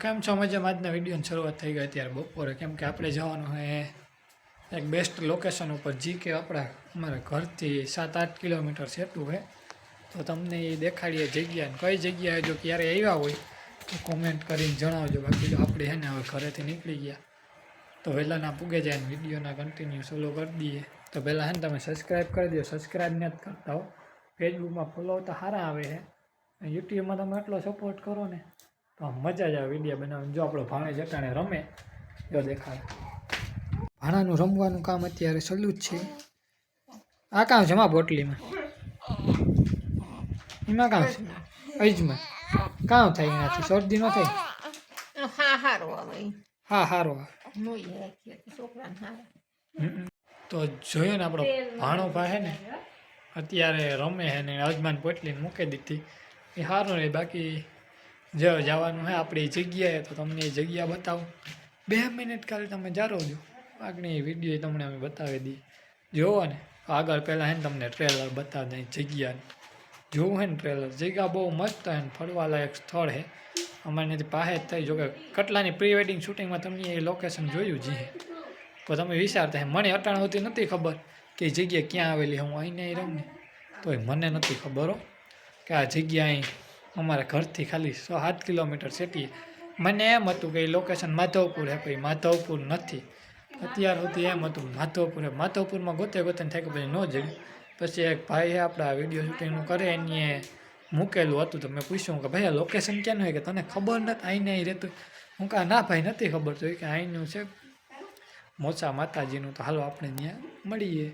કેમ છો મજામાં? આજના વિડીયોની શરૂઆત થઈ ગઈ અત્યારે બપોરે, કેમ કે આપણે જવાનું છે એક બેસ્ટ લોકેશન ઉપર, જી કે અમારા ઘરથી 7-8 કિલોમીટર સેટું છે. તો તમને એ દેખાડીએ જગ્યાને કઈ જગ્યાએ જો ક્યારે આવ્યા હોય તો કોમેન્ટ કરીને જણાવજો. બાકી જો આપણે છે ને હવે ઘરેથી નીકળી ગયા તો વહેલાના પૂગે જાય ને વિડીયોના કન્ટિન્યુ સોલો કરી દઈએ. તો પહેલાં છે ને તમે સબસ્ક્રાઈબ કરી દો, સબસ્ક્રાઈબ નથી કરતા હો. ફેસબુકમાં ફોલો તો સારા આવે છે, યુટ્યુબમાં તમે એટલો સપોર્ટ કરો ને તો મજા જ આવે વિડીયો બનાવવાની. જો આપણો ભાણે જટાણે રમે જો દેખાડે. ભાણાનું રમવાનું કામ અત્યારે ચાલુ જ છે. આ કામ છે એમાં બોટલીમાં, એમાં કામ છે અજમાં કામ થાય એનાથી શરદી ન થાય. હા સારું તો જોયો ને આપણો ભાણો ભાઈ છે ને અત્યારે રમે છે ને અજમાન પોટલીને મૂકી દીધી એ સારું રહે. બાકી જો જવાનું છે આપણી જગ્યાએ તો તમને એ જગ્યા બતાવું. 2 મિનિટ ખાલી તમે જારો જો, આગળની વિડીયો તમને અમે બતાવી દઈએ. જોવો ને આગળ પહેલાં છે ને તમને ટ્રેલર બતાવી દઈએ જગ્યાને. જોવું છે ને ટ્રેલર, જગ્યા બહુ મસ્ત છે ને ફરવાલાયક સ્થળ છે. અમારે નથી પાસે જ થઈ. જોકે કટલાની પ્રી વેડિંગ શૂટિંગમાં તમને એ લોકેશન જોયું જ છે તો તમે વિચારતા મને અટાણ હોતી નથી ખબર કે એ જગ્યા ક્યાં આવેલી. હું અહીંને અહીં રહું ને તોય મને નથી ખબર હો કે આ જગ્યા અહીં અમારા ઘરથી ખાલી 6-7 કિલોમીટર સેટીએ. મને એમ હતું કે એ લોકેશન માધવપુર છે, પછી માધવપુર નથી. અત્યાર સુધી એમ હતું માધવપુર. માધવપુરમાં ગોતે ગોતે થાય કે પછી ન જડ્યું. પછી એક ભાઈ આપણા વિડીયો શૂટિંગનું કરે એને મૂકેલું હતું તો મેં પૂછ્યું કે ભાઈ આ લોકેશન ક્યાંનું હોય કે તને ખબર નથી અહીંને અહીં રહેતું? હું કહા ના ભાઈ નથી ખબર. તો એ કે અહીંનું છે મોચા માતાજીનું. તો હાલો આપણે ત્યાં મળીએ.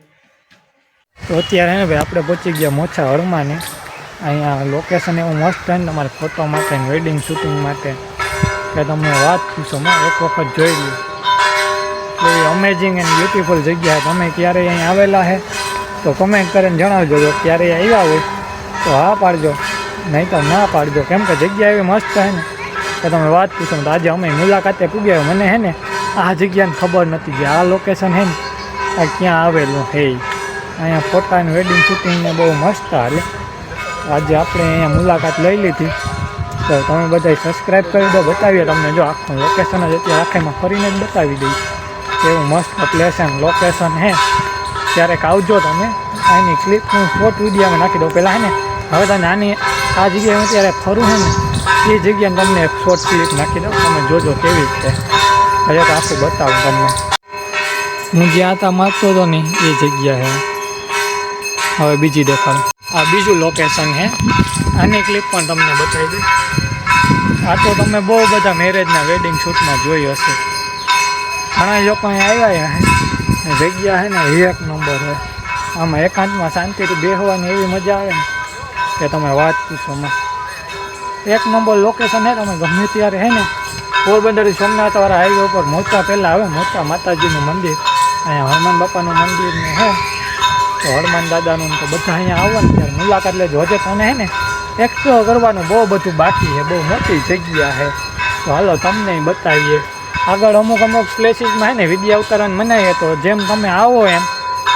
તો અત્યારે ને ભાઈ આપણે પહોંચી ગયા મોચા હરમાને. અહીંયા લોકેશન એવું મસ્ત છે ને તમારે ફોટો માટે વેડિંગ શૂટિંગ માટે કે તમે વાત પૂછો. મેં એક વખત જોઈ લ્યો. એવી અમેઝિંગ એન્ડ બ્યુટીફુલ જગ્યા. તમે ક્યારેય અહીં આવેલા છે તો કમેન્ટ કરીને જણાવજો. જો ક્યારેય આવ્યા હોય તો હા પાડજો, નહીં તો ના પાડજો. કેમ કે જગ્યા એવી મસ્ત છે ને કે તમે વાત પૂછો. તો આજે અમે મુલાકાતે પૂગ્યા. મને છે ને આ જગ્યાને ખબર નથી કે આ લોકેશન છે ને આ ક્યાં આવેલું છે. અહીંયા ફોટાનું વેડિંગ શૂટિંગને બહુ મસ્ત હાલે. આજે આપણે અહીંયા મુલાકાત લઈ લીધી તો તમે બધા સબસ્ક્રાઈબ કરી દો. બતાવીએ તમને જો આખું લોકેશન જ અત્યારે આખેમાં ફરીને જ બતાવી દઈએ. એવું મસ્ત પ્લેસ એન્ડ લોકેશન છે. ક્યારેક આવજો તમે. આની ક્લિપ હું શોર્ટ વિડીયોમાં નાખી દઉં. પહેલાં છે ને હવે તને આની આ જગ્યાએ હું ત્યારે ફરું છે ને એ જગ્યાને તમને એક શોર્ટ ક્લિપ નાખી દઉં. તમે જોજો કેવી રીતે હજે તો આખું બતાવું તમને. હું જ્યાં હતા માગતો હતો ને એ જગ્યા છે. હવે બીજી દેખાડું. આ બીજું લોકેશન છે. આની ક્લિપ પણ તમને બતાવી દઉં. આ તો તમે બહુ બધા મેરેજના વેડિંગ શૂટમાં જોઈ હશે. ઘણા લોકો અહીંયા આવ્યા છે. જગ્યા છે ને એક નંબર છે. આમાં એકાંતમાં શાંતિથી બેસવાની એવી મજા આવે ને કે તમે વાત પૂછોમાં. એક નંબર લોકેશન છે. તમે ગમે ત્યારે છે ને પોરબંદરથી સોમનાથવાળા હાઈવે ઉપર મોચા પહેલાં આવે મોચા માતાજીનું મંદિર, અહીંયા હનુમાન બાપાનું મંદિર ને છે તો હનુમાન દાદાનું તો બધા અહીંયા આવો ને ત્યારે મુલાકાત લેજો. હજે તને છે ને એક્સપ્લોર કરવાનું બહુ બધું બાકી છે. બહુ મોટી જગ્યા છે. તો હાલો તમને બતાવીએ. આગળ અમુક પ્લેસીસમાં છે ને વિડીયો ઉતારવાનું મનાઈએ તો જેમ તમે આવો એમ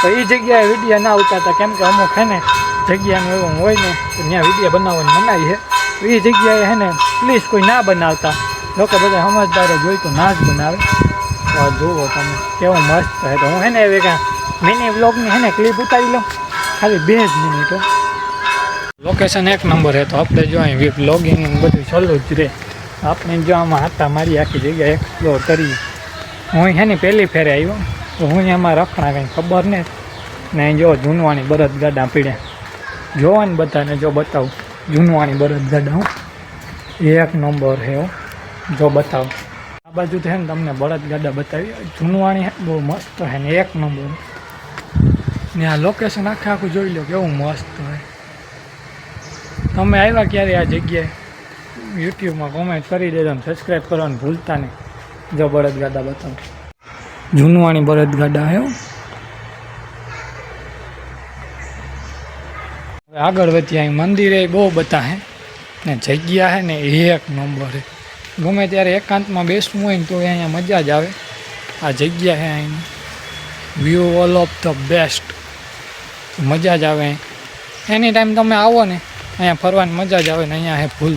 તો એ જગ્યાએ વિડીયો ના ઉતારતા. કેમ કે અમુક છે ને જગ્યાનું એવું હોય ને તો ત્યાં વિડીયો બનાવવાની મનાઈ છે. તો એ જગ્યાએ છે ને પ્લીઝ કોઈ ના બનાવતા. લોકો બધા સમજદારો જોઈ તો ના જ બનાવે. તો જુઓ તમે કેવું મસ્ત છે. તો હું છે ને એવી કાં મિની વ્લોગની છે ને ક્લિપ ઉતારી લઉં ખાલી 2 જ મિનિટો. લોકેશન એક નંબર છે. તો આપણે જો અહીં વ્લોગિંગ બધું ચાલુ જ રહે. આપણે જો આમાં હાથા મારી આખી જગ્યા એક્સપ્લોર કરીએ. હું છે ને પહેલી ફેરે આવ્યો તો હું એમાં રખણા કંઈ ખબર નહીં ને જો જૂનવાણી બળદ ગાડા પીડ્યા જોવાની બધાને જો બતાવું. જૂનવાણી બળદ ગાડા હું એક નંબર છે જો બતાવું. આ બાજુ છે ને તમને બળદ ગાડા બતાવી. જૂનવાણી બહુ મસ્ત છે ને એક નંબર. ને આ લોકેશન આખું જોઈ લો કેવું મસ્ત હોય. તમે આવ્યા ક્યારે આ જગ્યાએ યુટ્યુબમાં કોમેન્ટ કરી દેજો ને સબસ્ક્રાઈબ કરવાનું ભૂલતા નહીં. જો બળદ ગાડા બતાવો. જૂનવાણી બળદ ગાડા હે. હવે આગળ વધીએ. અહીં મંદિરે બહુ બધા હે ને જગ્યા છે ને એક નંબર છે. ગમે ત્યારે એકાંતમાં બેસવું હોય ને તો અહીંયા મજા જ આવે. આ જગ્યા છે અહીંની view all of the best. મજા જ આવે. એની ટાઈમ તમે આવો ને અહીંયા ફરવાની મજા જ આવે ને. અહીંયા હે ફૂલ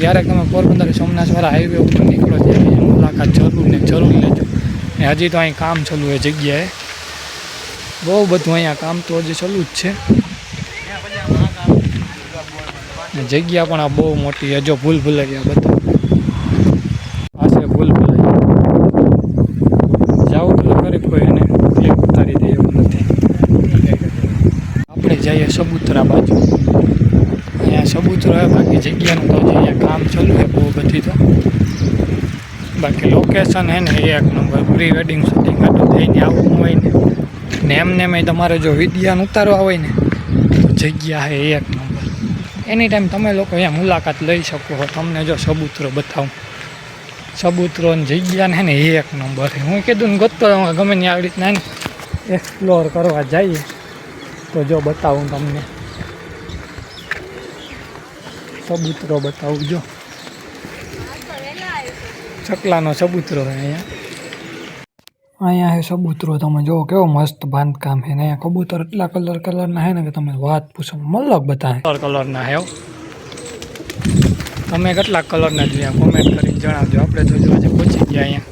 ક્યારેક તમે પોરબંદર સોમનાથવાળા હાઈવે ઉપર નીકળો ત્યારે એની મુલાકાત જરૂર લેજો. ને હજી તો અહીં કામ ચાલુ છે જગ્યાએ, બહુ બધું અહીંયા કામ તો હજી ચાલુ જ છે. જગ્યા પણ આ બહુ મોટી છે. જો ભૂલભુલૈયા બધા આ છે ભૂલભુલૈયા. જાવું તો ખરી કોઈ એને ક્લિપ ઉતારી દે એવું નથી. આપણે જઈએ સબુતરા બાજુ. અહીંયા સબુતરા હોય, બાકી જગ્યાનું તો હજી અહીંયા કામ ચાલુ છે બહુ બધી. તો બાકી લોકેશન છે ને એક નંબર. પ્રી વેડિંગ શૂટિંગ આટલું થઈને આવવું હોય ને એમને મેં તમારે જો વિડીયો ઉતારવા હોય ને તો જગ્યા છે એક નંબર. એની ટાઈમ તમે લોકો અહીંયા મુલાકાત લઈ શકો છો. તમને જો સબૂતરો બતાવું, સબૂતરોની જગ્યાને છે ને એક નંબર છે. હું કીધું ને ગોતતો ગમે ને આવી રીતના એક્સપ્લોર કરવા જઈએ તો જો બતાવું તમને સબૂતરો બતાવું. જો ચકલાનો સબૂતરો છે અહીંયા છે સબૂતરો. તમે જો કેવો મસ્ત બાંધકામ છે ને. અહીંયા કબૂતર એટલા કલરના છે ને કે તમે વાત પૂછો, મતલબ બધા કલરના છે. તમે કેટલા કલરના જોયા કોમેન્ટ કરીને જણાવજો. આપણે તો જો આજે પહોંચી ગયા અહીંયા.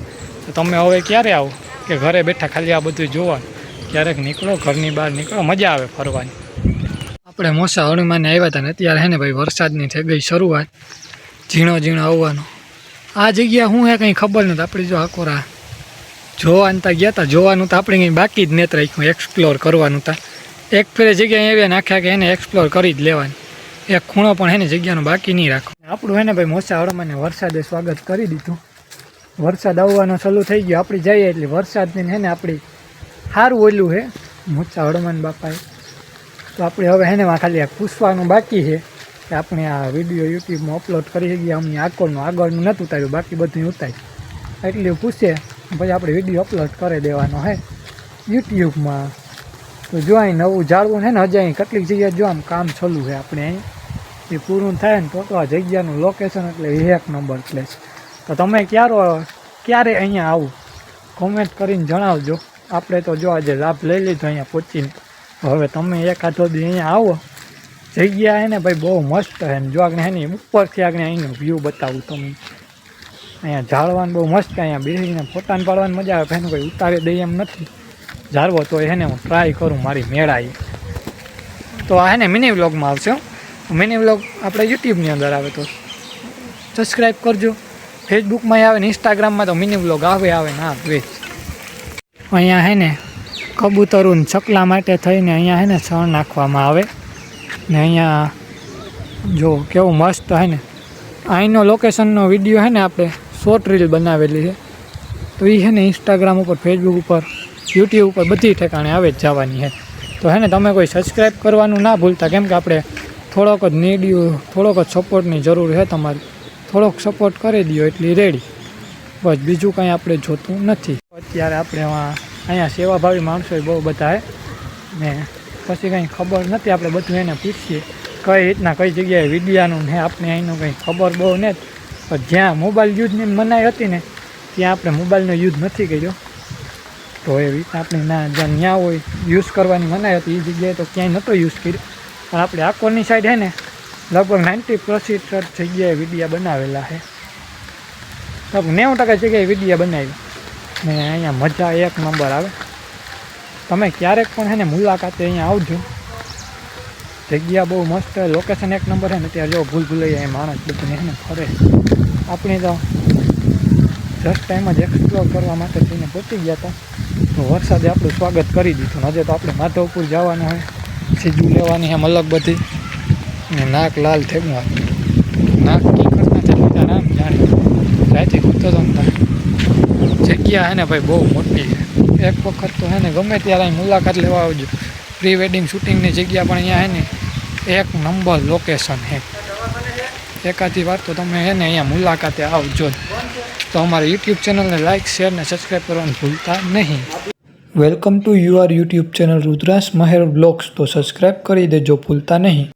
તો તમે હવે ક્યારે આવો કે ઘરે બેઠા ખાલી આ બધું જોવાનું? ક્યારેક નીકળો, ઘરની બહાર નીકળો, મજા આવે ફરવાની. આપણે મોસા હનુમાને આવ્યા હતા ને અત્યારે છે ને ભાઈ વરસાદની થઈ ગઈ શરૂઆત, ઝીણો આવવાનો. આ જગ્યા શું હે કંઈ ખબર નથી. આપણે જો આકોરા જોવાનું ત્યાં ગયા હતા, જોવાનું તો આપણે કંઈ બાકી જ નથી રાખ્યું, એક્સપ્લોર કરવાનું ત્યાં. એક ફેરે જગ્યા આવ્યા નાખ્યા કે એને એક્સપ્લોર કરી જ લેવાની. એક ખૂણો પણ એને જગ્યાનું બાકી નહીં રાખો. આપણું હે ને ભાઈ મોસા હનુમાને વરસાદે સ્વાગત કરી દીધું. વરસાદ આવવાનો ચાલુ થઈ ગયો. આપણે જઈએ એટલે વરસાદની હે ને આપણી સારું ઓલું છે મોસા હનુમાન બાપાએ. તો આપણે હવે હે ને ખાલી આ પૂછવાનું બાકી છે કે આપણે આ વિડીયો યુટ્યુબમાં અપલોડ કરી શકીએ. અમને આગળનું નહોતું ઉતાર્યું, બાકી બધું ઉતાર્યું. એટલું પૂછે પછી આપણે વિડીયો અપલોડ કરી દેવાનો હે યુટ્યુબમાં. તો જો અહીં નવું જાળવું છે ને હજી અહીં કેટલીક જગ્યાએ જો આમ કામ ચાલુ છે. આપણે અહીં એ પૂરું થાય ને તો આ જગ્યાનું લોકેશન એટલે એક નંબર પ્લેસ. તો તમે ક્યારે અહીંયા આવું કોમેન્ટ કરીને જણાવજો. આપણે તો જો આજે લાભ લઈ લીધો અહીંયા પહોંચીને. હવે તમે એકાદો દી અહીંયા આવો, જગ્યા હે ને ભાઈ બહુ મસ્ત છે. જો આગળ હે ને ઉપરથી આગળ અહીંનો વ્યૂ બતાવું તમને. અહીંયા ઝાડવાનું બહુ મસ્ત. અહીંયા બેસીને ફોટાને પાડવાની મજા આવે. એનું કંઈ ઉતારી દઈએ એમ નથી. ઝાડવો તો એને હું ટ્રાય કરું મારી મેળાએ. તો આ હે ને મિની વ્લોગમાં આવશે. મિની વ્લોગ આપણે યુટ્યુબની અંદર આવે તો સબસ્ક્રાઈબ કરજો. ફેસબુકમાં આવે ને ઇન્સ્ટાગ્રામમાં તો મિની વ્લોગ આવે ના વેચ. અહીંયા હે ને કબૂતરોને ચકલા માટે થઈને અહીંયા હે ને છણ નાખવામાં આવે ને. અહીંયા જો કેવું મસ્ત હે ને. અહીંનો લોકેશનનો વિડીયો હે ને આપણે શોર્ટ રીલ બનાવેલી છે. તો એ છે ને ઇન્સ્ટાગ્રામ ઉપર, ફેસબુક ઉપર, યુટ્યુબ ઉપર બધી ઠેકાણે આવે જ જવાની છે. તો હે ને તમે કોઈ સબસ્ક્રાઈબ કરવાનું ના ભૂલતા, કેમ કે આપણે થોડોક જ સપોર્ટની જરૂર છે તમારી. થોડોક સપોર્ટ કરી દો એટલી રેડી, બસ બીજું કંઈ આપણે જોતું નથી. અત્યારે આપણે અહીંયા સેવાભાવી માણસો બહુ બધા ને પછી કંઈ ખબર નથી. આપણે બધું એને પૂછીએ કઈ રીતના કઈ જગ્યાએ વિડીયાનું ને આપણે અહીંનું કંઈ ખબર બહુ નથી. પણ જ્યાં મોબાઈલ યુઝની મનાઈ હતી ને ત્યાં આપણે મોબાઈલનો યુઝ નથી કર્યો. તો એ રીતના આપણે જ્યાં હોય યુઝ કરવાની મનાઈ હતી એ જગ્યાએ તો ક્યાંય નહોતો યુઝ કર્યો. પણ આપણે આકોરની સાઈડ છે ને લગભગ 90% જગ્યાએ વિડીયા બનાવેલા છે. લગભગ 90% જગ્યાએ વિડીયા બનાવી ને અહીંયા મજા એક નંબર આવે. તમે ક્યારેક પણ છે ને મુલાકાતે અહીંયા આવજો. જગ્યા બહુ મસ્ત, લોકેશન એક નંબર છે ને. ત્યાં જો ભૂલભુલૈયા એ માણસ બધું એને ફરે. આપણે તો જસ્ટ ટાઈમ જ એક્સપ્લોર કરવા માટે થઈને પહોંચી ગયા હતા. તો વરસાદે આપણું સ્વાગત કરી દીધું. હજે તો આપણે માધવપુર જવાનું હોય, સીધું લેવાની એમ અલગ બધી ને નાક લાલ થઈ ગયું. નાક કી કરતા છે રામ જાણે રાતે કૂદતો તો જગ્યા હે ને ભાઈ બહુ મોટી છે. એક વખત તો હે ને ગમે ત્યારે અહીં મુલાકાત લેવા આવજો. પ્રી વેડિંગ શૂટિંગની જગ્યા પણ અહીંયા હે ને એક નંબર લોકેશન છે. એકાદી વાર તો તમે હે ને અહીંયા મુલાકાતે આવજો. તો અમારા યુટ્યુબ ચેનલને લાઇક, શેર ને સબસ્ક્રાઈબ કરવાનું ભૂલતા નહીં. Welcome to your YouTube channel Rudras Maher blogs. તો સબસ્ક્રાઈબ કરી દેજો ભૂલતા નહીં.